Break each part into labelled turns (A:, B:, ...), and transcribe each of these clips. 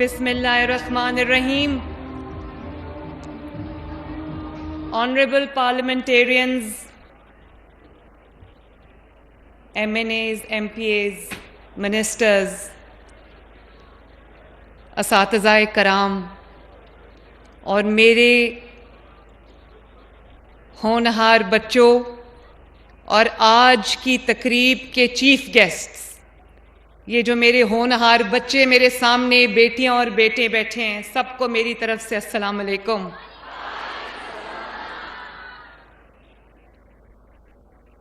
A: Bismillahirrahmanirrahim. Honorable parliamentarians, MNAs, MPAs, ministers, اساتذۂ کرام اور میرے ہونہار بچوں اور آج کی تقریب کے چیف گیسٹس، یہ جو میرے ہونہار بچے میرے سامنے بیٹیاں اور بیٹے بیٹھے ہیں، سب کو میری طرف سے السلام علیکم۔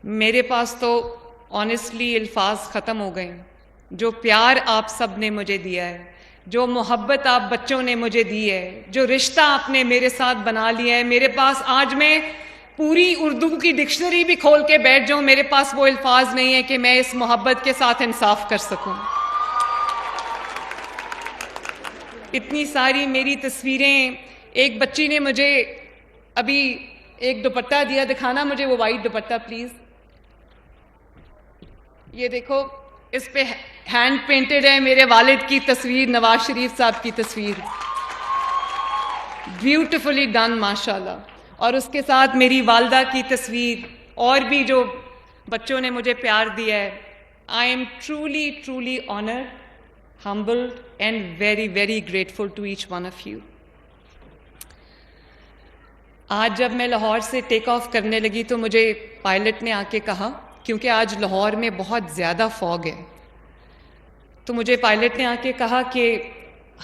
A: میرے پاس تو آنیسٹلی الفاظ ختم ہو گئے ہیں۔ جو پیار آپ سب نے مجھے دیا ہے، جو محبت آپ بچوں نے مجھے دی ہے، جو رشتہ آپ نے میرے ساتھ بنا لیا ہے، میرے پاس آج میں پوری اردو کی ڈکشنری بھی کھول کے بیٹھ جاؤں، میرے پاس وہ الفاظ نہیں ہے کہ میں اس محبت کے ساتھ انصاف کر سکوں۔ اتنی ساری میری تصویریں، ایک بچی نے مجھے ابھی ایک دوپٹہ دیا، دکھانا مجھے وہ وائٹ دوپٹہ پلیز۔ یہ دیکھو، اس پہ ہینڈ پینٹڈ ہے میرے والد کی تصویر، نواز شریف صاحب کی تصویر، بیوٹیفلی ڈن ماشاءاللہ، اور اس کے ساتھ میری والدہ کی تصویر، اور بھی جو بچوں نے مجھے پیار دیا ہے۔ I am truly, truly honored, humbled and very, very grateful to each one of you. آج جب میں لاہور سے ٹیک آف کرنے لگی تو مجھے پائلٹ نے آ کے کہا، کیونکہ آج لاہور میں بہت زیادہ فوگ ہے، تو مجھے پائلٹ نے آ کے کہا کہ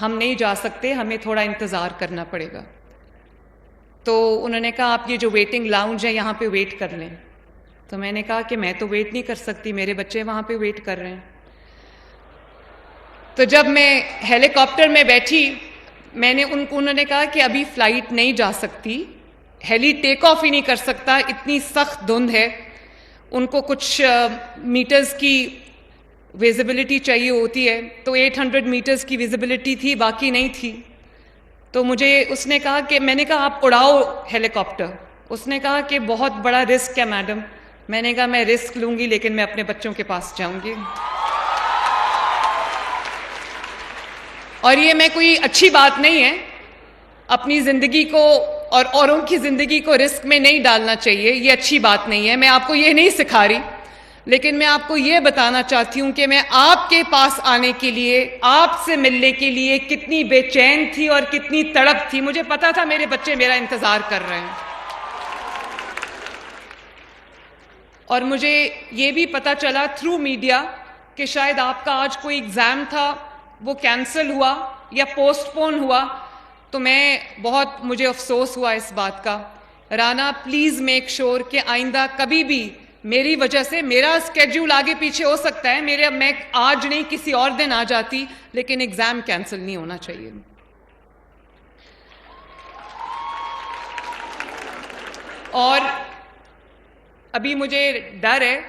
A: ہم نہیں جا سکتے، ہمیں تھوڑا انتظار کرنا پڑے گا۔ تو انہوں نے کہا آپ یہ جو ویٹنگ لاؤنج ہے یہاں پہ ویٹ کر لیں۔ تو میں نے کہا کہ میں تو ویٹ نہیں کر سکتی، میرے بچے وہاں پہ ویٹ کر رہے ہیں۔ تو جب میں ہیلی کاپٹر میں بیٹھی، میں نے انہوں نے کہا کہ ابھی فلائٹ نہیں جا سکتی، ہیلی ٹیک آف ہی نہیں کر سکتا، اتنی سخت دھند ہے، ان کو کچھ میٹرز کی ویزیبلٹی چاہیے ہوتی ہے، تو 800 میٹرز کی ویزیبلٹی تھی، باقی نہیں تھی۔ تو مجھے اس نے کہا کہ میں نے کہا آپ اڑاؤ ہیلی کاپٹر۔ اس نے کہا کہ بہت بڑا رسک ہے میڈم۔ میں نے کہا میں رسک لوں گی لیکن میں اپنے بچوں کے پاس جاؤں گی۔ اور یہ میں کوئی اچھی بات نہیں ہے، اپنی زندگی کو اور اوروں کی زندگی کو رسک میں نہیں ڈالنا چاہیے، یہ اچھی بات نہیں ہے، میں آپ کو یہ نہیں سکھا رہی، لیکن میں آپ کو یہ بتانا چاہتی ہوں کہ میں آپ کے پاس آنے کے لیے، آپ سے ملنے کے لیے کتنی بے چین تھی اور کتنی تڑپ تھی۔ مجھے پتا تھا میرے بچے میرا انتظار کر رہے ہیں، اور مجھے یہ بھی پتا چلا تھرو میڈیا کہ شاید آپ کا آج کوئی ایگزام تھا، وہ کینسل ہوا یا پوسٹ پون ہوا، تو مجھے افسوس ہوا اس بات کا۔ رانا پلیز میک شور کہ آئندہ کبھی بھی میری وجہ سے، میرا اسکیڈول آگے پیچھے ہو سکتا ہے، میں آج نہیں کسی اور دن آ جاتی، لیکن ایگزام کینسل نہیں ہونا چاہیے۔ اور ابھی مجھے ڈر ہے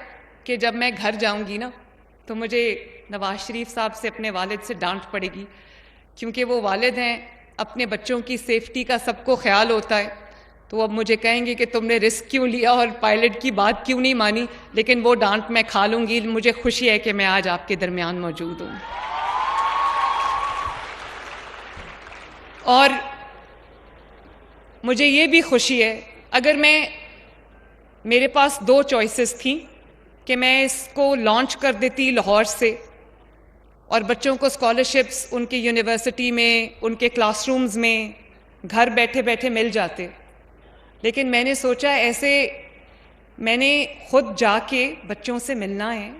A: کہ جب میں گھر جاؤں گی نا تو مجھے نواز شریف صاحب سے، اپنے والد سے ڈانٹ پڑے گی، کیونکہ وہ والد ہیں، اپنے بچوں کی سیفٹی کا سب کو خیال ہوتا ہے، تو وہ اب مجھے کہیں گے کہ تم نے رسک کیوں لیا اور پائلٹ کی بات کیوں نہیں مانی، لیکن وہ ڈانٹ میں کھا لوں گی۔ مجھے خوشی ہے کہ میں آج آپ کے درمیان موجود ہوں۔ اور مجھے یہ بھی خوشی ہے، اگر میرے پاس 2 چوائسز تھیں کہ میں اس کو لانچ کر دیتی لاہور سے اور بچوں کو اسکالرشپس ان کی یونیورسٹی میں، ان کے کلاس رومز میں گھر بیٹھے بیٹھے مل جاتے، لیکن میں نے سوچا ایسے میں نے خود جا کے بچوں سے ملنا ہے،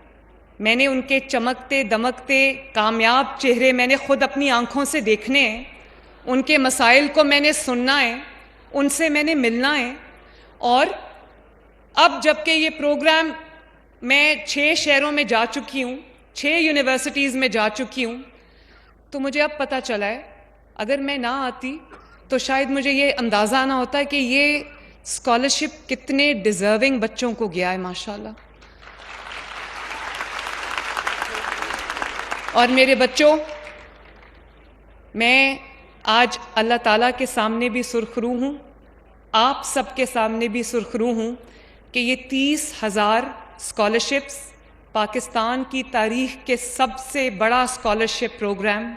A: میں نے ان کے چمکتے دمکتے کامیاب چہرے میں نے خود اپنی آنکھوں سے دیکھنے ہیں، ان کے مسائل کو میں نے سننا ہے، ان سے میں نے ملنا ہے۔ اور اب جب کہ یہ پروگرام میں 6 شہروں میں جا چکی ہوں، 6 یونیورسٹیز میں جا چکی ہوں، تو مجھے اب پتہ چلا ہے اگر میں نہ آتی تو شاید مجھے یہ اندازہ نہ ہوتا کہ یہ اسکالرشپ کتنے ڈیزرونگ بچوں کو گیا ہے ماشاءاللہ۔ اور میرے بچوں، میں آج اللہ تعالیٰ کے سامنے بھی سرخرو ہوں، آپ سب کے سامنے بھی سرخرو ہوں کہ یہ 30,000 اسکالرشپس پاکستان کی تاریخ کے سب سے بڑا اسکالرشپ پروگرام،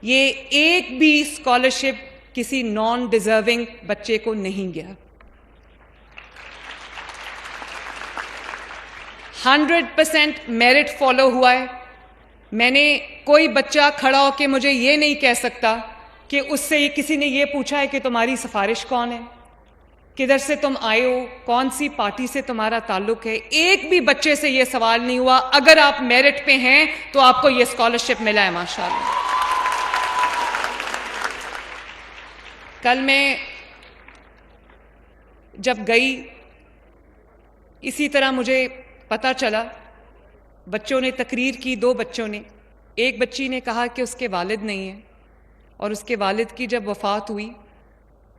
A: یہ ایک بھی اسکالرشپ کسی نان ڈیزرونگ بچے کو نہیں گیا. 100% میرٹ فالو ہوا ہے. میں نے کوئی بچہ کھڑا ہو کے مجھے یہ نہیں کہہ سکتا کہ اس سے کسی نے یہ پوچھا ہے کہ تمہاری سفارش کون ہے, کدھر سے تم آئے ہو, کون سی پارٹی سے تمہارا تعلق ہے. ایک بھی بچے سے یہ سوال نہیں ہوا. اگر آپ میرٹ پہ ہیں تو آپ کو یہ اسکالرشپ ملا ہے ماشاءاللہ. کل میں جب گئی, اسی طرح مجھے پتہ چلا, بچوں نے تقریر کی, 2 بچوں نے. ایک بچی نے کہا کہ اس کے والد نہیں ہیں, اور اس کے والد کی جب وفات ہوئی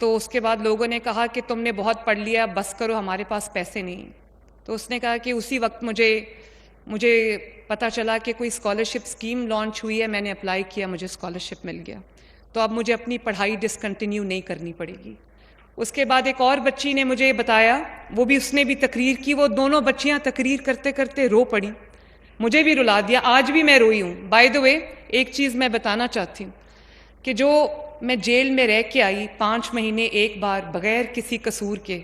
A: تو اس کے بعد لوگوں نے کہا کہ تم نے بہت پڑھ لیا, بس کرو, ہمارے پاس پیسے نہیں ہیں. تو اس نے کہا کہ اسی وقت مجھے پتہ چلا کہ کوئی اسکالرشپ اسکیم لانچ ہوئی ہے, میں نے اپلائی کیا, مجھے اسکالرشپ مل گیا, تو اب مجھے اپنی پڑھائی ڈسکنٹینیو نہیں کرنی پڑے گی. اس کے بعد ایک اور بچی نے مجھے بتایا, وہ بھی اس نے بھی تقریر کی. وہ دونوں بچیاں تقریر کرتے کرتے رو پڑی, مجھے بھی رلا دیا. آج بھی میں روئی ہوں. بائی دا وے, ایک چیز میں بتانا چاہتی ہوں کہ جو میں جیل میں رہ کے آئی, 5 مہینے ایک بار بغیر کسی قصور کے,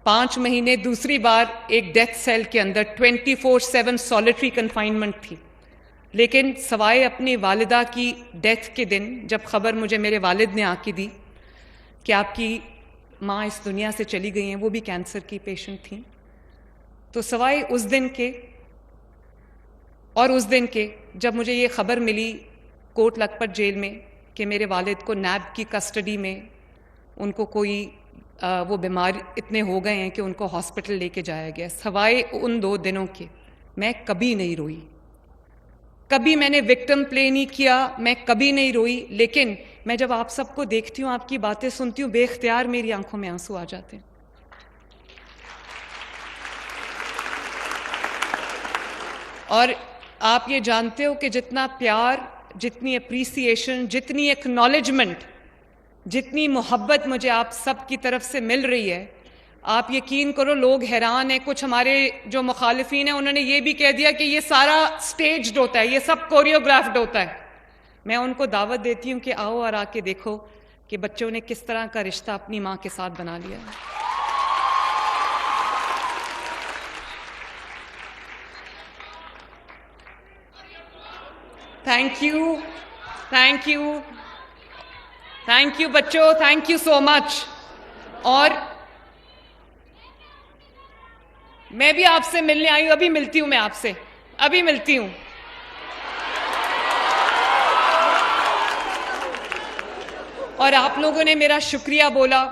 A: 5 مہینے دوسری بار ایک ڈیتھ سیل کے اندر 24/7 سالیٹری کنفائنمنٹ تھی. لیکن سوائے اپنی والدہ کی ڈیتھ کے دن جب خبر مجھے میرے والد نے آ کے دی کہ آپ کی ماں اس دنیا سے چلی گئی ہیں, وہ بھی کینسر کی پیشنٹ تھیں, تو سوائے اس دن کے اور اس دن کے جب مجھے یہ خبر ملی کوٹ لکھپت جیل میں کہ میرے والد کو نیب کی کسٹڈی میں ان کو کوئی وہ بیمار اتنے ہو گئے ہیں کہ ان کو ہاسپٹل لے کے جایا گیا, سوائے ان 2 دنوں کے میں کبھی نہیں روئی. کبھی میں نے وکٹم پلے نہیں کیا, میں کبھی نہیں روئی. لیکن میں جب آپ سب کو دیکھتی ہوں, آپ کی باتیں سنتی ہوں, بے اختیار میری آنکھوں میں آنسو آ جاتے ہیں. اور آپ یہ جانتے ہو کہ جتنا پیار, جتنی اپریسیشن, جتنی ایکنالجمنٹ, جتنی محبت مجھے آپ سب کی طرف سے مل رہی ہے, آپ یقین کرو لوگ حیران ہیں. کچھ ہمارے جو مخالفین ہیں انہوں نے یہ بھی کہہ دیا کہ یہ سارا سٹیجڈ ہوتا ہے, یہ سب کوریوگرافڈ ہوتا ہے. میں ان کو دعوت دیتی ہوں کہ آؤ اور آ کے دیکھو کہ بچوں نے کس طرح کا رشتہ اپنی ماں کے ساتھ بنا لیا ہے. Thank you, thank you, thank you بچوں, تھینک یو سو مچ. اور میں بھی آپ سے ملنے آئی ہوں, ابھی ملتی ہوں, میں آپ سے ابھی ملتی ہوں. اور آپ لوگوں نے میرا شکریہ بولا,